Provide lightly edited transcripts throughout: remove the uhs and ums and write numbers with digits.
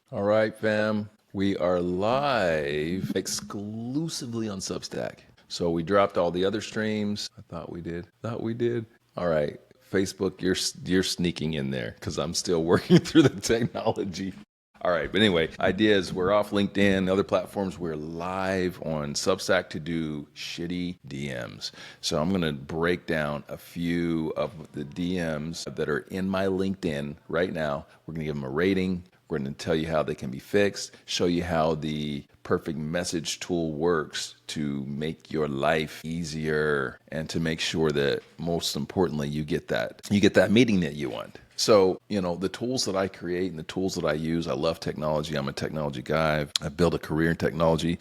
All right, fam. We are live exclusively on Substack. So we dropped all the other streams. I thought we did. All right, Facebook, you're sneaking in there because I'm still working through the technology. All right, but anyway, idea is we're off LinkedIn, other platforms. We're live on Substack to do shitty DMs. So I'm going to break down a few of the DMs that are in my LinkedIn right now. We're going to give them a rating. We're going to tell you how they can be fixed, show you how the perfect message tool works to make your life easier and to make sure that most importantly you get that meeting that you want. So, the tools that I create and the tools that I use, I love technology. I'm a technology guy. I've built a career in technology,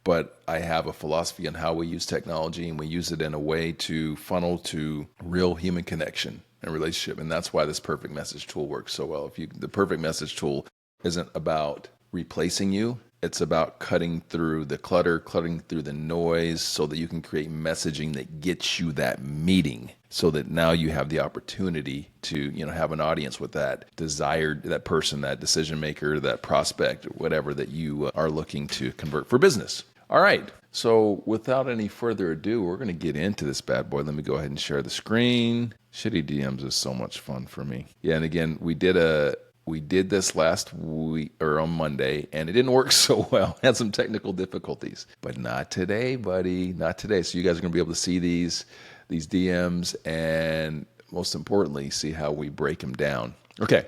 but I have a philosophy on how we use technology, and we use it in a way to funnel to real human connection and relationship. And that's why this perfect message tool works so well. The perfect message tool isn't about replacing you. It's about cutting through the clutter, cutting through the noise so that you can create messaging that gets you that meeting, so that now you have the opportunity to, have an audience with that that person, that decision maker, that prospect, whatever that you are looking to convert for business. All right. So without any further ado, we're going to get into this bad boy. Let me go ahead and share the screen. Shitty DMs is so much fun for me. Yeah. And again, we did this last week or on Monday, and it didn't work so well. Had some technical difficulties, but not today, buddy. Not today. So you guys are going to be able to see these DMs, and most importantly, see how we break them down. Okay.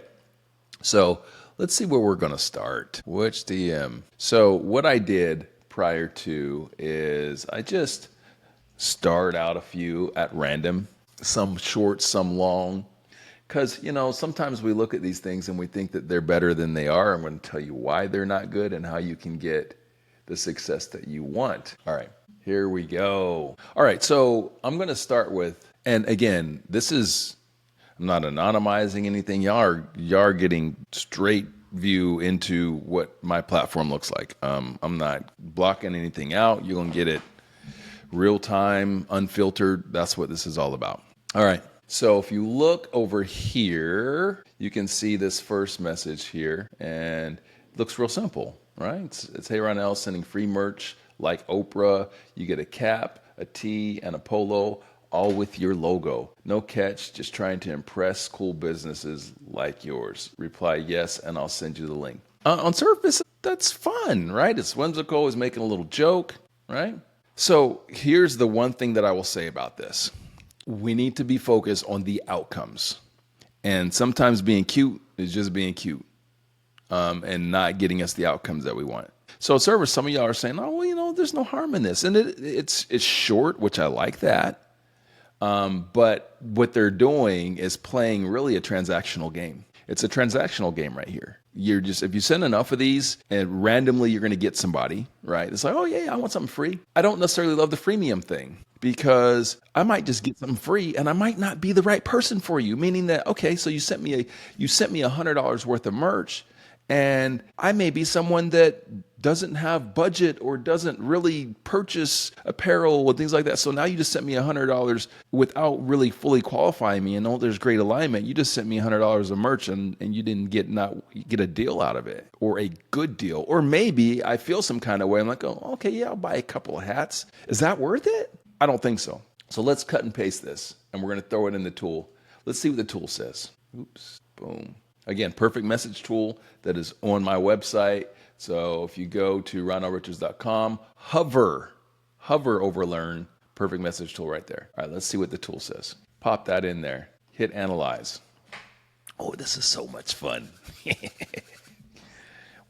So let's see where we're going to start. Which DM? So what I did prior to is I just start out a few at random, some short, some long. Because, sometimes we look at these things and we think that they're better than they are. I'm going to tell you why they're not good and how you can get the success that you want. All right, here we go. All right, so I'm going to start with, and again, I'm not anonymizing anything. Y'all are getting straight view into what my platform looks like. I'm not blocking anything out. You're going to get it real time, unfiltered. That's what this is all about. All right. So if you look over here, you can see this first message here, and it looks real simple, right? It's Hey Ronell sending free merch like Oprah. You get a cap, a tee, and a polo, all with your logo. No catch, just trying to impress cool businesses like yours. Reply yes, and I'll send you the link. On surface, that's fun, right? It's whimsical, it's making a little joke, right? So here's the one thing that I will say about this. We need to be focused on the outcomes. And sometimes being cute is just being cute and not getting us the outcomes that we want. So service, some of y'all are saying, oh, well, there's no harm in this. And it's short, which I like that. But what they're doing is playing really a transactional game. It's a transactional game right here. If you send enough of these and randomly you're going to get somebody, right? It's like, oh yeah, I want something free. I don't necessarily love the freemium thing because I might just get something free and I might not be the right person for you. Meaning that, okay, so you sent me $100 worth of merch, and I may be someone that doesn't have budget or doesn't really purchase apparel and things like that. So now you just sent me $100 without really fully qualifying me. And there's great alignment. You just sent me $100 of merch and you didn't get a deal out of it, or a good deal. Or maybe I feel some kind of way. I'm like, oh, okay, yeah, I'll buy a couple of hats. Is that worth it? I don't think so. So let's cut and paste this, and we're going to throw it in the tool. Let's see what the tool says. Oops, boom. Again, perfect message tool that is on my website. So if you go to ronaldrichards.com, hover over learn, perfect message tool right there. All right, let's see what the tool says. Pop that in there. Hit analyze. Oh, this is so much fun.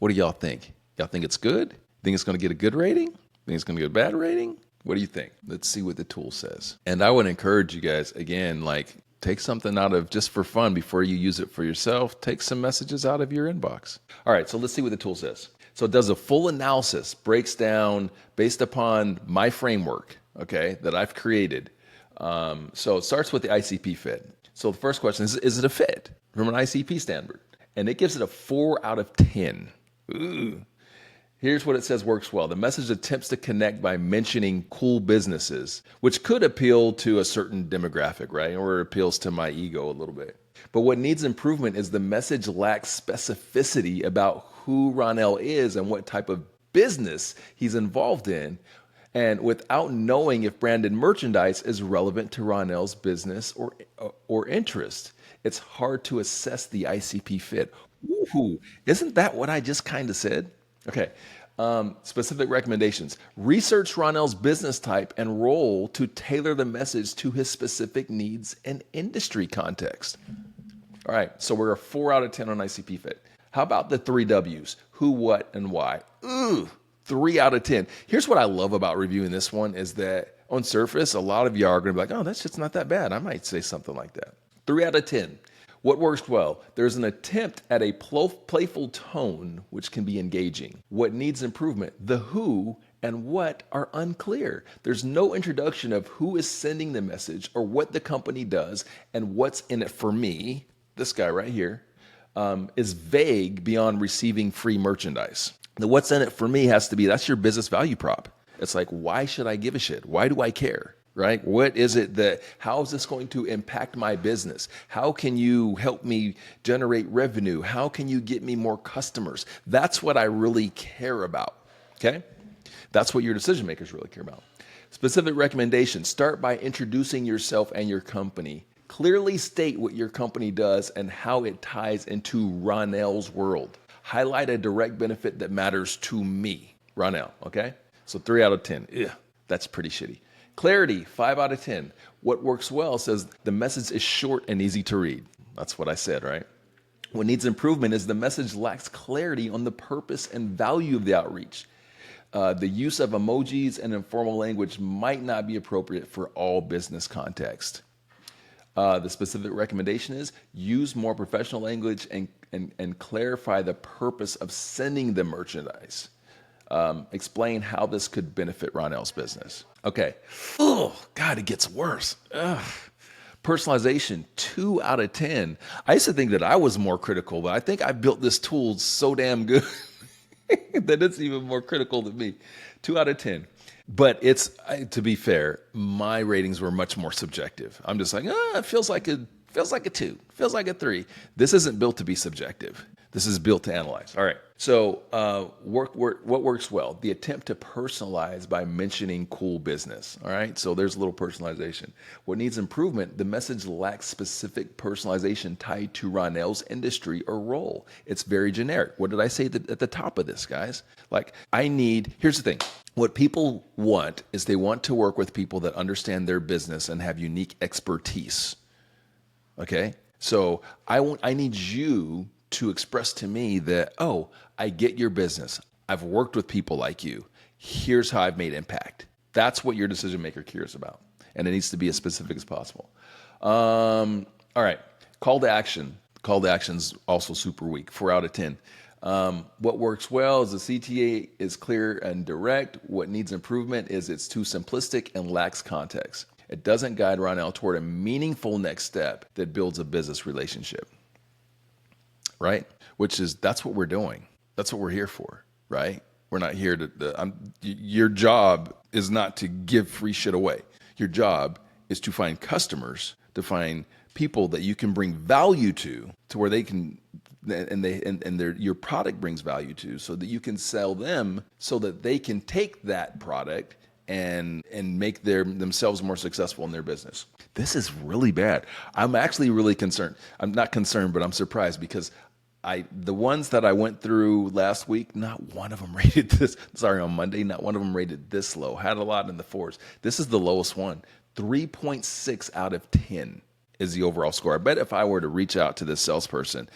What do y'all think? Y'all think it's good? Think it's going to get a good rating? Think it's going to get a bad rating? What do you think? Let's see what the tool says. And I would encourage you guys, again, take something out of, just for fun, before you use it for yourself, take some messages out of your inbox. All right, so let's see what the tool says. So it does a full analysis, breaks down based upon my framework, okay, that I've created. So it starts with the ICP fit. So the first question is it a fit from an ICP standard? And it gives it a 4 out of 10. Ooh. Here's what it says works well. The message attempts to connect by mentioning cool businesses, which could appeal to a certain demographic, right? Or it appeals to my ego a little bit. But what needs improvement is the message lacks specificity about who Ronell is and what type of business he's involved in, and without knowing if branded merchandise is relevant to Ronell's business or interest. It's hard to assess the ICP fit. Woohoo! Isn't that what I just kind of said? Okay. Specific recommendations. Research Ronell's business type and role to tailor the message to his specific needs and industry context. All right, so we're a 4 out of 10 on ICP fit. How about the 3 W's? Who, what, and why? Ooh, 3 out of 10. Here's what I love about reviewing this one is that on surface, a lot of y'all are going to be like, oh, that's just not that bad. I might say something like that. 3 out of 10. What works well? There's an attempt at a playful tone, which can be engaging. What needs improvement? The who and what are unclear. There's no introduction of who is sending the message or what the company does and what's in it for me. This guy right here is vague beyond receiving free merchandise. The what's in it for me has to be, that's your business value prop. It's like, why should I give a shit? Why do I care? Right? What is it that, how is this going to impact my business? How can you help me generate revenue? How can you get me more customers? That's what I really care about. Okay? That's what your decision makers really care about. Specific recommendations. Start by introducing yourself and your company. Clearly state what your company does and how it ties into Ronell's world. Highlight a direct benefit that matters to me, Ronell. Okay? So 3 out of 10. Ugh, that's pretty shitty. Clarity, 5 out of 10. What works well says the message is short and easy to read. That's what I said, right? What needs improvement is the message lacks clarity on the purpose and value of the outreach. The use of emojis and informal language might not be appropriate for all business context. The specific recommendation is use more professional language and clarify the purpose of sending the merchandise. Explain how this could benefit Ronell's business. Okay. Oh, God, it gets worse. Ugh. Personalization, 2 out of 10. I used to think that I was more critical, but I think I built this tool so damn good that it's even more critical than me. 2 out of 10. But it's, to be fair, my ratings were much more subjective. I'm just like, it feels like a 2, feels like a 3. This isn't built to be subjective. This is built to analyze. All right. So what works well? The attempt to personalize by mentioning cool business. All right. So there's a little personalization. What needs improvement? The message lacks specific personalization tied to Ronell's industry or role. It's very generic. What did I say at the top of this, guys? Like here's the thing. What people want is they want to work with people that understand their business and have unique expertise. Okay. So I need you to express to me that, oh, I get your business. I've worked with people like you. Here's how I've made impact. That's what your decision maker cares about. And it needs to be as specific as possible. All right. Call to action. Call to action's also super weak, 4 out of 10. What works well is the CTA is clear and direct. What needs improvement is it's too simplistic and lacks context. It doesn't guide Ronell toward a meaningful next step that builds a business relationship. Right? That's what we're doing. That's what we're here for, right? We're not here your job is not to give free shit away. Your job is to find customers, to find people that you can bring value to where they can, your product brings value to, so that you can sell them so that they can take that product and make themselves more successful in their business. This is really bad. I'm actually really concerned. I'm not concerned, but I'm surprised because the ones that I went through last week, not one of them rated this. Sorry, on Monday, not one of them rated this low. Had a lot in the 4s. This is the lowest one. 3.6 out of 10 is the overall score. I bet if I were to reach out to this salesperson,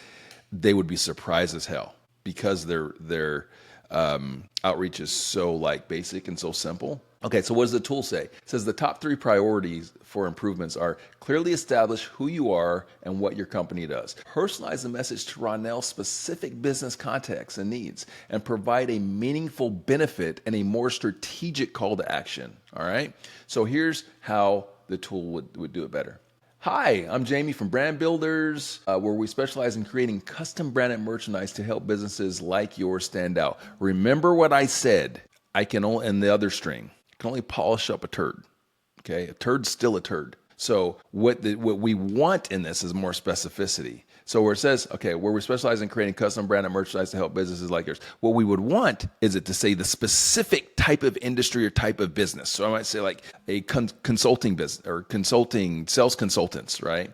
they would be surprised as hell because their outreach is so basic and so simple. Okay, so what does the tool say? It says the top 3 priorities for improvements are clearly establish who you are and what your company does. Personalize the message to Ronell's specific business context and needs, and provide a meaningful benefit and a more strategic call to action. All right? So here's how the tool would do it better. Hi, I'm Jamie from Brand Builders, where we specialize in creating custom branded merchandise to help businesses like yours stand out. Remember what I said. I can only, in the other string, can only polish up a turd. Okay, a turd's still a turd. So what we want in this is more specificity. So where it says, okay, where we specialize in creating custom branded merchandise to help businesses like yours, what we would want is it to say the specific type of industry or type of business. So I might say like a consulting business or consulting sales consultants, right?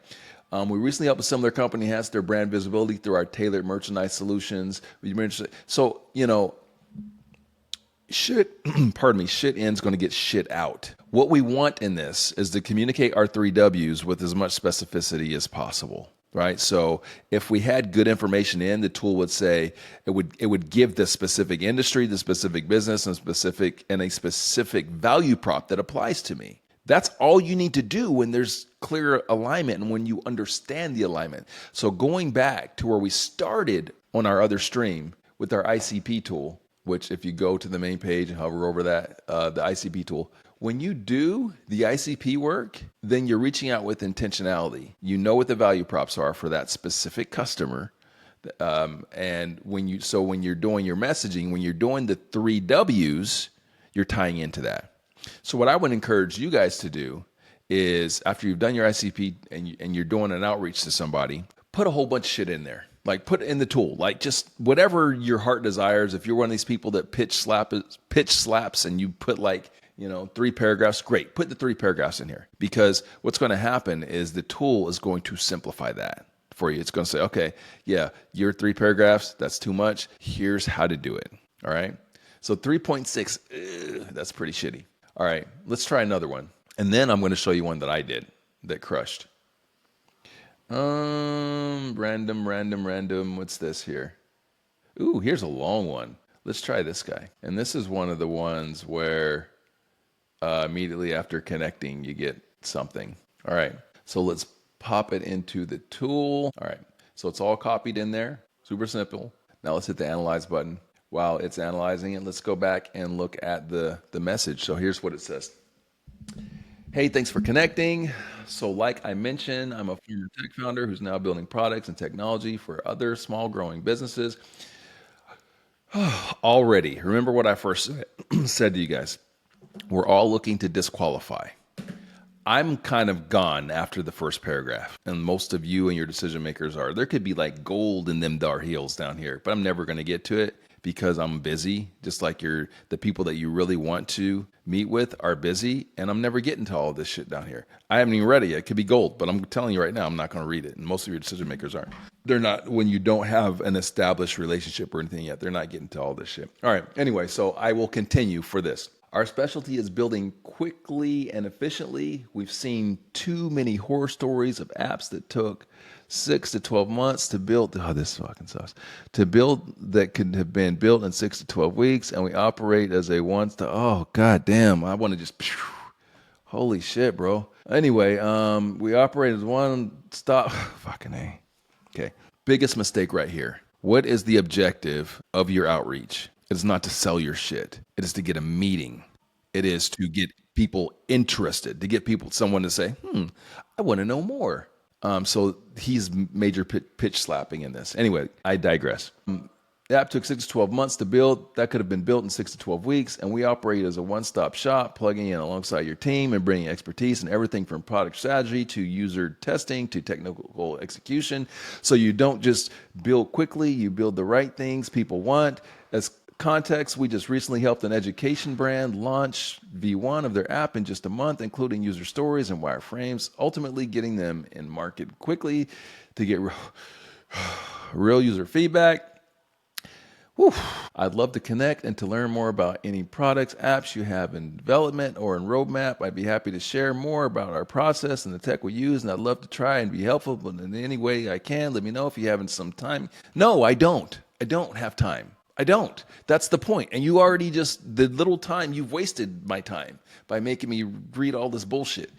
We recently helped a similar company enhance their brand visibility through our tailored merchandise solutions. So, shit, pardon me, shit in's going to get shit out. What we want in this is to communicate our 3Ws with as much specificity as possible, right? So if we had good information in, the tool would say, it would give the specific industry, the specific business, and a specific value prop that applies to me. That's all you need to do when there's clear alignment and when you understand the alignment. So going back to where we started on our other stream with our ICP tool, which if you go to the main page and hover over that, the ICP tool, when you do the ICP work, then you're reaching out with intentionality. You know what the value props are for that specific customer. And when you're doing your messaging, when you're doing the 3Ws, you're tying into that. So what I would encourage you guys to do is after you've done your ICP and you're doing an outreach to somebody, put a whole bunch of shit in there. Like put it in the tool, like just whatever your heart desires. If you're one of these people that pitch slaps and you put 3 paragraphs, great. Put the 3 paragraphs in here, because what's going to happen is the tool is going to simplify that for you. It's going to say, okay, yeah, your 3 paragraphs, that's too much. Here's how to do it. All right. So 3.6, that's pretty shitty. All right, let's try another one. And then I'm going to show you one that I did that crushed. Random. What's this here? Ooh, here's a long one. Let's try this guy. And this is one of the ones where immediately after connecting, you get something. All right, so let's pop it into the tool. All right, so it's all copied in there. Super simple. Now let's hit the analyze button. While it's analyzing it, let's go back and look at the message. So here's what it says. Hey, thanks for connecting. So like I mentioned, I'm a former tech founder who's now building products and technology for other small growing businesses. Already, remember what I first said to you guys. We're all looking to disqualify. I'm kind of gone after the first paragraph, and most of you and your decision makers are. There could be like gold in them dar heels down here, but I'm never going to get to it because I'm busy, just like the people that you really want to meet with are busy, and I'm never getting to all of this shit down here. I haven't even read it yet. It could be gold, but I'm telling you right now, I'm not going to read it, and most of your decision makers aren't. They're not, when you don't have an established relationship or anything yet, they're not getting to all this shit. All right, anyway, so I will continue for this. Our specialty is building quickly and efficiently. We've seen too many horror stories of apps that took 6 to 12 months to build. Oh, this fucking sucks. To build that could have been built in 6 to 12 weeks, and we operate as a one-stop. Oh, god damn. I want to just. Holy shit, bro. Anyway, we operate as one-stop. Fucking A. Okay. Biggest mistake right here. What is the objective of your outreach? It is not to sell your shit. It is to get a meeting. It is to get people interested, to get someone to say, I want to know more. So he's major pitch slapping in this. Anyway, I digress. The app took 6 to 12 months to build. That could have been built in 6 to 12 weeks. And we operate as a one-stop shop, plugging in alongside your team and bringing expertise in everything from product strategy to user testing to technical execution. So you don't just build quickly, you build the right things people want. As context, we just recently helped an education brand launch V1 of their app in just a month, including user stories and wireframes, ultimately getting them in market quickly to get real user feedback. Whew. I'd love to connect and to learn more about any products, apps you have in development or in roadmap. I'd be happy to share more about our process and the tech we use, and I'd love to try and be helpful, but in any way I can, let me know if you have some time. No, I don't. I don't have time. I don't. That's the point. And you already the little time, you've wasted my time by making me read all this bullshit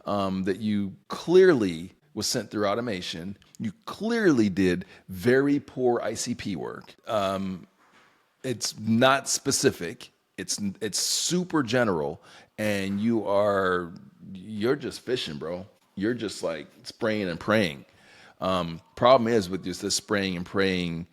that you clearly was sent through automation. You clearly did very poor ICP work. It's not specific. It's super general, and you're just fishing, bro. You're just like spraying and praying. Problem is with just this spraying and praying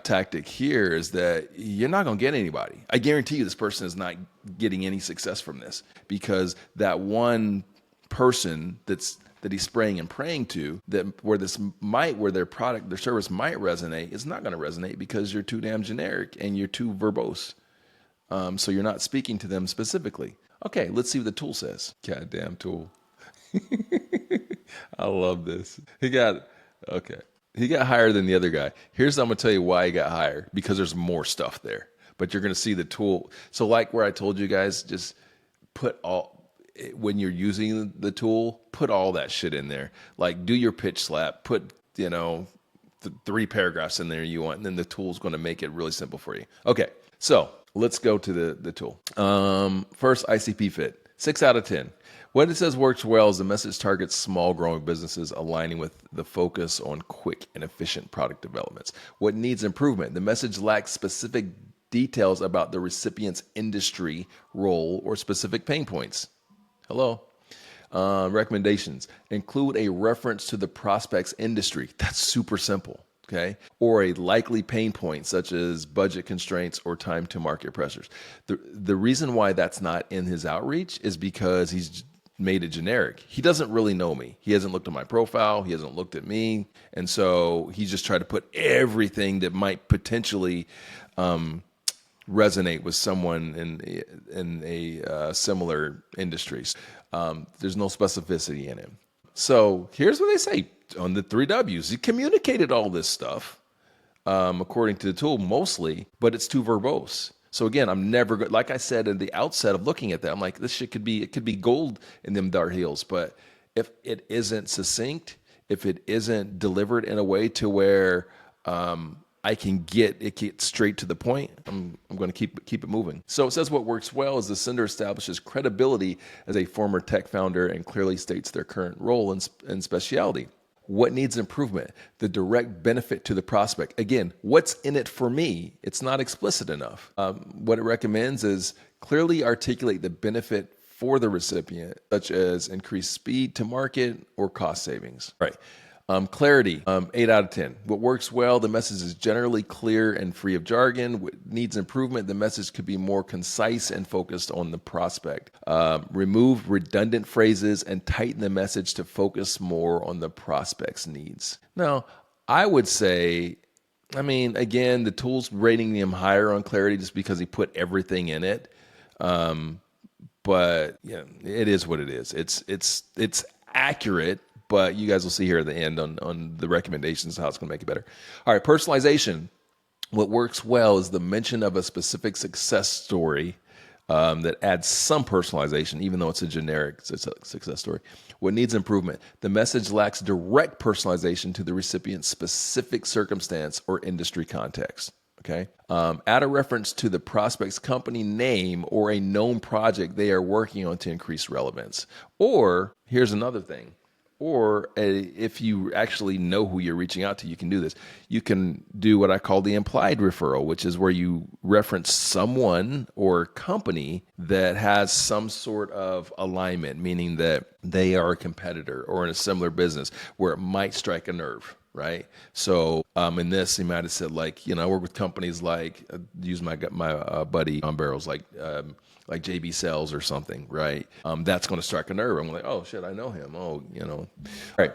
tactic here is that you're not going to get anybody. I guarantee you this person is not getting any success from this, because that one person that's that he's spraying and praying to, that where their product, their service might resonate, is not going to resonate because you're too damn generic and you're too verbose. So you're not speaking to them specifically. Okay, let's see what the tool says. Goddamn tool. I love this. He got higher than the other guy. Here's I'm gonna tell you why he got higher, because there's more stuff there. But you're gonna see the tool. So like where I told you guys, just put when you're using the tool, put all that shit in there. Like do your pitch slap, put 3 paragraphs in there you want, and then the tool's gonna make it really simple for you. Okay, so let's go to the tool. First, ICP fit, 6 out of 10. What it says works well is the message targets small growing businesses, aligning with the focus on quick and efficient product developments. What needs improvement? The message lacks specific details about the recipient's industry, role, or specific pain points. Hello. Recommendations. Include a reference to the prospect's industry. That's super simple. Okay, or a likely pain point such as budget constraints or time to market pressures. The reason why that's not in his outreach is because he's made it generic. He doesn't really know me. He hasn't looked at my profile. He hasn't looked at me. And so he's just tried to put everything that might potentially resonate with someone in a similar industry. There's no specificity in it. So here's what they say on the 3 W's. He communicated all this stuff, according to the tool mostly, but it's too verbose. So again, I'm never good. Like I said at the outset of looking at that, I'm like, this shit could be gold in them dart heels. But if it isn't succinct, if it isn't delivered in a way to where I can get straight to the point, I'm going to keep it moving. So it says what works well is the sender establishes credibility as a former tech founder and clearly states their current role and specialty. What needs improvement? The direct benefit to the prospect. Again, what's in it for me? It's not explicit enough. What it recommends is clearly articulate the benefit for the recipient, such as increased speed to market or cost savings. Right. Clarity, 8 out of 10. What works well, the message is generally clear and free of jargon. What needs improvement, the message could be more concise and focused on the prospect. Remove redundant phrases and tighten the message to focus more on the prospect's needs. Now, I would say, again, the tool's rating him higher on clarity just because he put everything in it. But yeah, it is what it is. It's accurate. But you guys will see here at the end on the recommendations how it's going to make it better. All right, personalization. What works well is the mention of a specific success story that adds some personalization, even though it's a generic success story. What needs improvement? The message lacks direct personalization to the recipient's specific circumstance or industry context. Okay. Add a reference to the prospect's company name or a known project they are working on to increase relevance. Or here's another thing. Or if you actually know who you're reaching out to, you can do this. You can do what I call the implied referral, which is where you reference someone or company that has some sort of alignment, meaning that they are a competitor or in a similar business where it might strike a nerve, right? So in this, he might have said, like, I work with companies like, use my buddy on barrels, like JB Sales or something, right? That's going to strike a nerve. I'm like, oh shit, I know him. Oh, All right.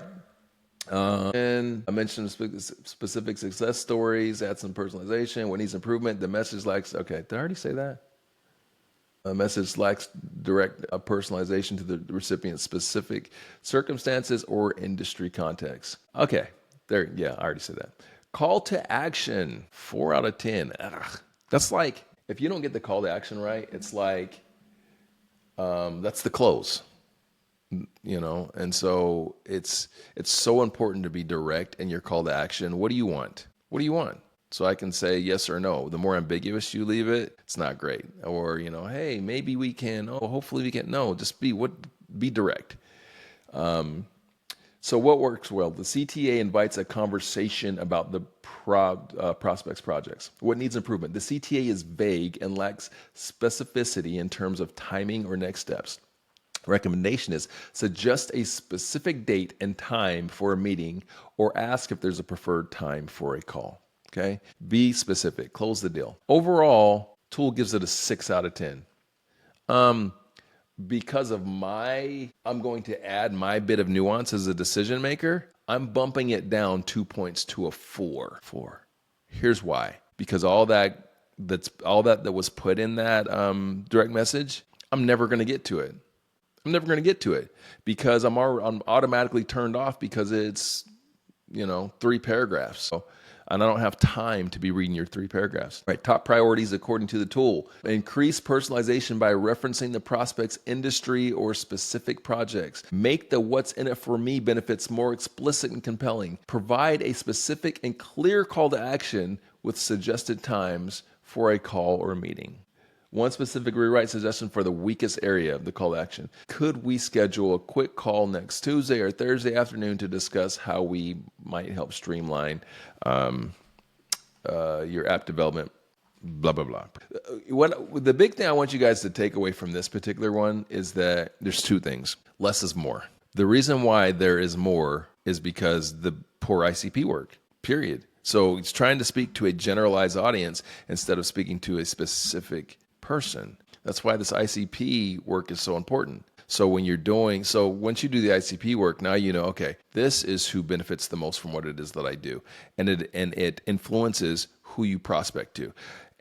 And I mentioned specific success stories, add some personalization. What needs improvement? The message lacks, okay, did I already say that? A message lacks direct personalization to the recipient's specific circumstances or industry context. Okay, there, yeah, I already said that. Call to action, 4 out of 10. Ugh. That's like, if you don't get the call to action right, it's like, that's the close, and so it's so important to be direct in your call to action. What do you want? What do you want? So I can say yes or no. The more ambiguous you leave it, it's not great. Or, hey, maybe we can, hopefully we can. No, just be direct. So what works well? The CTA invites a conversation about the prospect's projects. What needs improvement? The CTA is vague and lacks specificity in terms of timing or next steps. Recommendation is suggest a specific date and time for a meeting or ask if there's a preferred time for a call. Okay? Be specific. Close the deal. Overall, tool gives it a 6 out of 10. because of I'm going to add my bit of nuance as a decision maker, I'm bumping it down 2 points to a 4. 4. Here's why. Because all that was put in that direct message, I'm never going to get to it. I'm never going to get to it because I'm automatically turned off because it's 3 paragraphs. So, and I don't have time to be reading your 3 paragraphs. Right. Top priorities according to the tool. Increase personalization by referencing the prospect's industry or specific projects. Make the what's in it for me benefits more explicit and compelling. Provide a specific and clear call to action with suggested times for a call or a meeting. One specific rewrite suggestion for the weakest area of the call to action. Could we schedule a quick call next Tuesday or Thursday afternoon to discuss how we might help streamline your app development, blah, blah, blah. The big thing I want you guys to take away from this particular one is that there's 2 things. Less is more. The reason why there is more is because the poor ICP work, period. So it's trying to speak to a generalized audience instead of speaking to a specific person. That's why this ICP work is so important. So once you do the ICP work, now you know, okay, this is who benefits the most from what it is that I do. And it influences who you prospect to.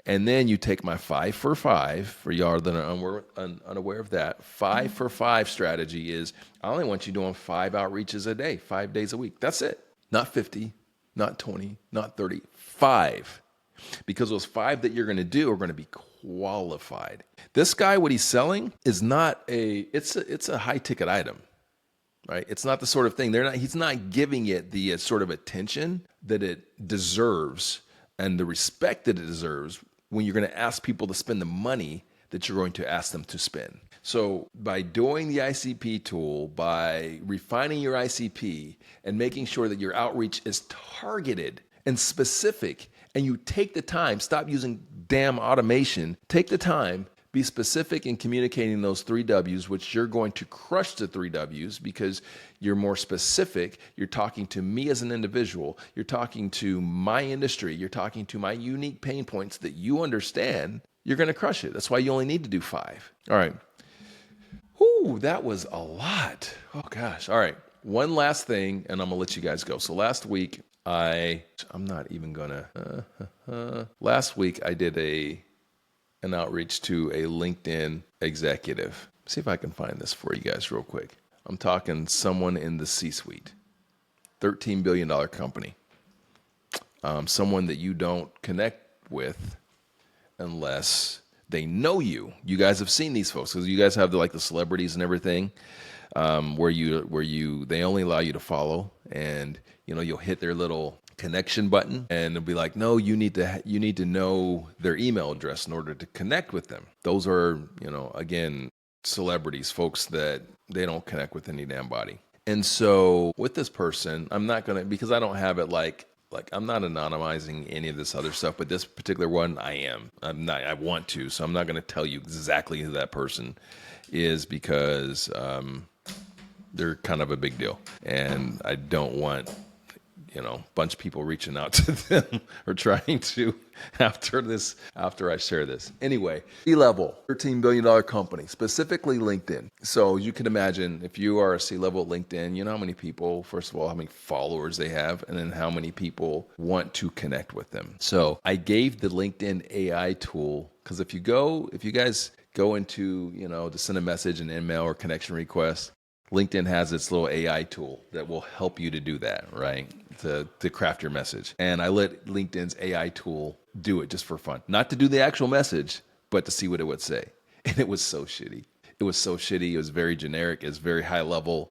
And then you take my 5 for 5, for y'all that are unaware of that, 5 for 5 strategy is, I only want you doing 5 outreaches a day, 5 days a week. That's it. Not 50, not 20, not 30, 5. Because those 5 that you're going to do are going to be qualified. This guy, what he's selling is not it's a high ticket item, right? It's not the sort of thing he's not giving it the sort of attention that it deserves and the respect that it deserves when you're going to ask people to spend the money that you're going to ask them to spend. So by doing the ICP tool, by refining your ICP and making sure that your outreach is targeted and specific, and you take the time, stop using damn automation, take the time, be specific in communicating those 3 W's, which you're going to crush the 3 W's because you're more specific. You're talking to me as an individual. You're talking to my industry. You're talking to my unique pain points that you understand. You're going to crush it. That's why you only need to do 5. All right. Whew, that was a lot. Oh, gosh. All right. One last thing, and I'm going to let you guys go. So last week, I'm not even gonna. Last week I did an outreach to a LinkedIn executive. See if I can find this for you guys real quick. I'm talking someone in the C-suite, $13 billion company. Someone that you don't connect with unless they know you. You guys have seen these folks because you guys have the celebrities and everything, where they only allow you to follow, and you'll hit their little connection button and it'll be like, no, you need to know their email address in order to connect with them. Those are, again, celebrities, folks that they don't connect with any damn body. And so with this person, I'm not going to, because I don't have it like I'm not anonymizing any of this other stuff, but this particular one I am. I want to, so I'm not going to tell you exactly who that person is because they're kind of a big deal. And I don't want a bunch of people reaching out to them or trying to after I share this. Anyway, C-level, $13 billion company, specifically LinkedIn. So you can imagine if you are a C-level at LinkedIn, you know how many people, first of all, how many followers they have, and then how many people want to connect with them. So I gave the LinkedIn AI tool, because if you guys go into, to send a message, an email or connection request, LinkedIn has its little AI tool that will help you to do that, right? To craft your message. And I let LinkedIn's AI tool do it just for fun. Not to do the actual message, but to see what it would say. And it was so shitty. It was so shitty. It was very generic. It was very high level.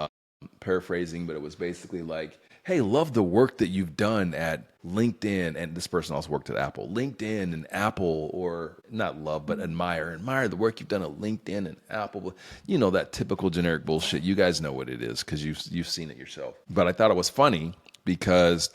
Paraphrasing, but it was basically like, hey, love the work that you've done at LinkedIn. And this person also worked at Apple. LinkedIn and Apple, or not love, but admire the work you've done at LinkedIn and Apple. That typical generic bullshit. You guys know what it is because you've seen it yourself. But I thought it was funny because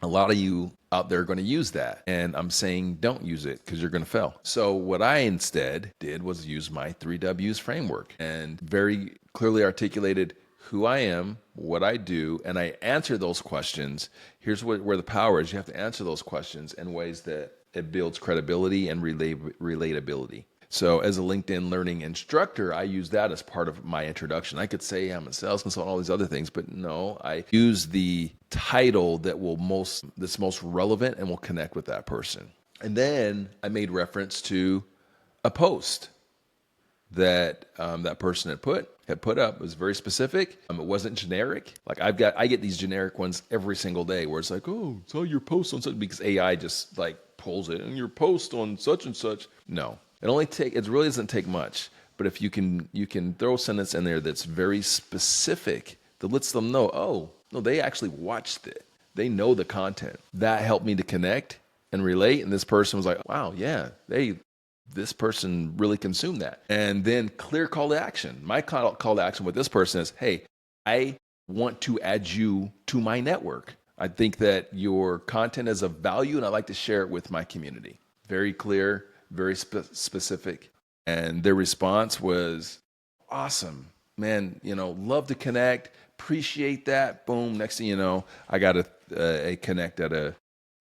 a lot of you out there are going to use that. And I'm saying don't use it because you're going to fail. So what I instead did was use my 3 W's framework and very clearly articulated who I am, what I do, and I answer those questions. Here's where the power is. You have to answer those questions in ways that it builds credibility and relatability. So as a LinkedIn learning instructor, I use that as part of my introduction. I could say I'm a sales consultant, all these other things, but no, I use the title that's most relevant and will connect with that person. And then I made reference to a post that that person had put up. It was very specific. It wasn't generic. Like I get these generic ones every single day where it's like, oh, saw your post on such, because AI just like pulls it and your post on such and such. No, it really doesn't take much. But if you can throw a sentence in there that's very specific that lets them know, oh no, they actually watched it. They know the content. That helped me to connect and relate. And this person was like, wow, yeah, this person really consumed that. And then clear call to action. My call to action with this person is, hey, I want to add you to my network. I think that your content is of value and I'd like to share it with my community. Very clear, very specific. And their response was awesome, man. Love to connect. Appreciate that. Boom. Next thing you know, I got a connect at a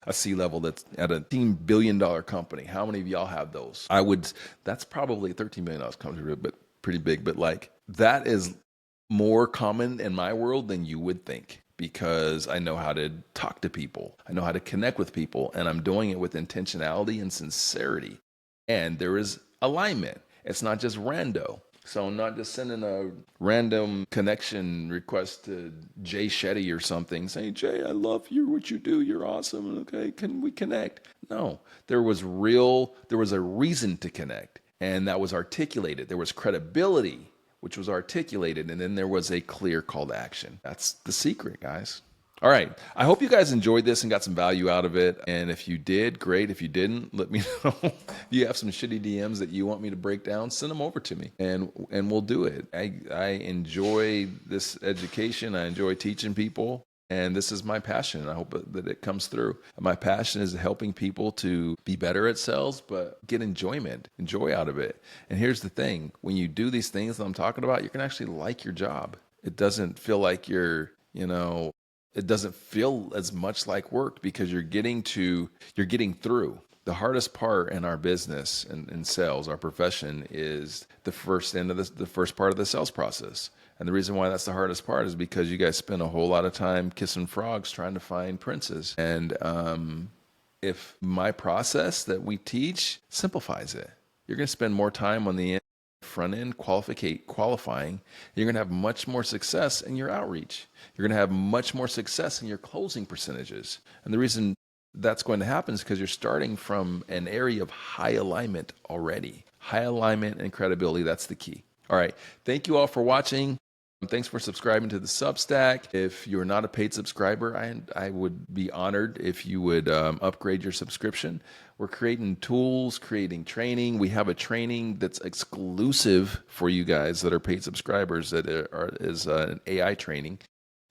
C-level that's at a $13 billion company. How many of y'all have those? That's probably $13 billion company, but pretty big. But like that is more common in my world than you would think, because I know how to talk to people. I know how to connect with people, and I'm doing it with intentionality and sincerity. And there is alignment. It's not just rando. So I'm not just sending a random connection request to Jay Shetty or something saying, Jay, I love what you do. You're awesome. Okay, can we connect? No, there was a reason to connect, and that was articulated. There was credibility, which was articulated, and then there was a clear call to action. That's the secret, guys. All right. I hope you guys enjoyed this and got some value out of it. And if you did, great. If you didn't, let me know. If you have some shitty DMs that you want me to break down, send them over to me and we'll do it. I enjoy this education. I enjoy teaching people. And this is my passion. I hope that it comes through. My passion is helping people to be better at sales, but get enjoy out of it. And here's the thing. When you do these things that I'm talking about, you can actually like your job. It doesn't feel like it doesn't feel as much like work, because you're getting through. The hardest part in our business and in sales, our profession, is the first part of the sales process. And the reason why that's the hardest part is because you guys spend a whole lot of time kissing frogs trying to find princes. And if my process that we teach simplifies it, you're going to spend more time on the front end qualifying. You're going to have much more success in your outreach. You're going to have much more success in your closing percentages. And the reason that's going to happen is because you're starting from an area of high alignment already. High alignment and credibility, that's the key. All right. Thank you all for watching. Thanks for subscribing to the Substack. If you're not a paid subscriber, I would be honored if you would upgrade your subscription. We're creating tools, creating training. We have a training that's exclusive for you guys that are paid subscribers that is an AI training.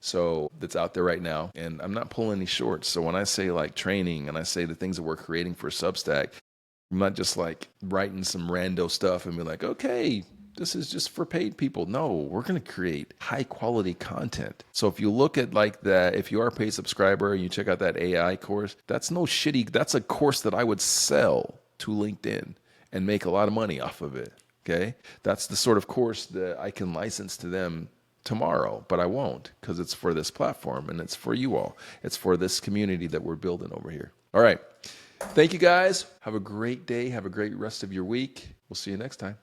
So that's out there right now. And I'm not pulling any shorts. So when I say like training and I say the things that we're creating for Substack, I'm not just like writing some rando stuff and be like, okay, this is just for paid people. No, we're going to create high quality content. So if you look at like that, if you are a paid subscriber and you check out that AI course, that's a course that I would sell to LinkedIn and make a lot of money off of it. Okay. That's the sort of course that I can license to them tomorrow, but I won't, because it's for this platform and it's for you all. It's for this community that we're building over here. All right. Thank you guys. Have a great day. Have a great rest of your week. We'll see you next time.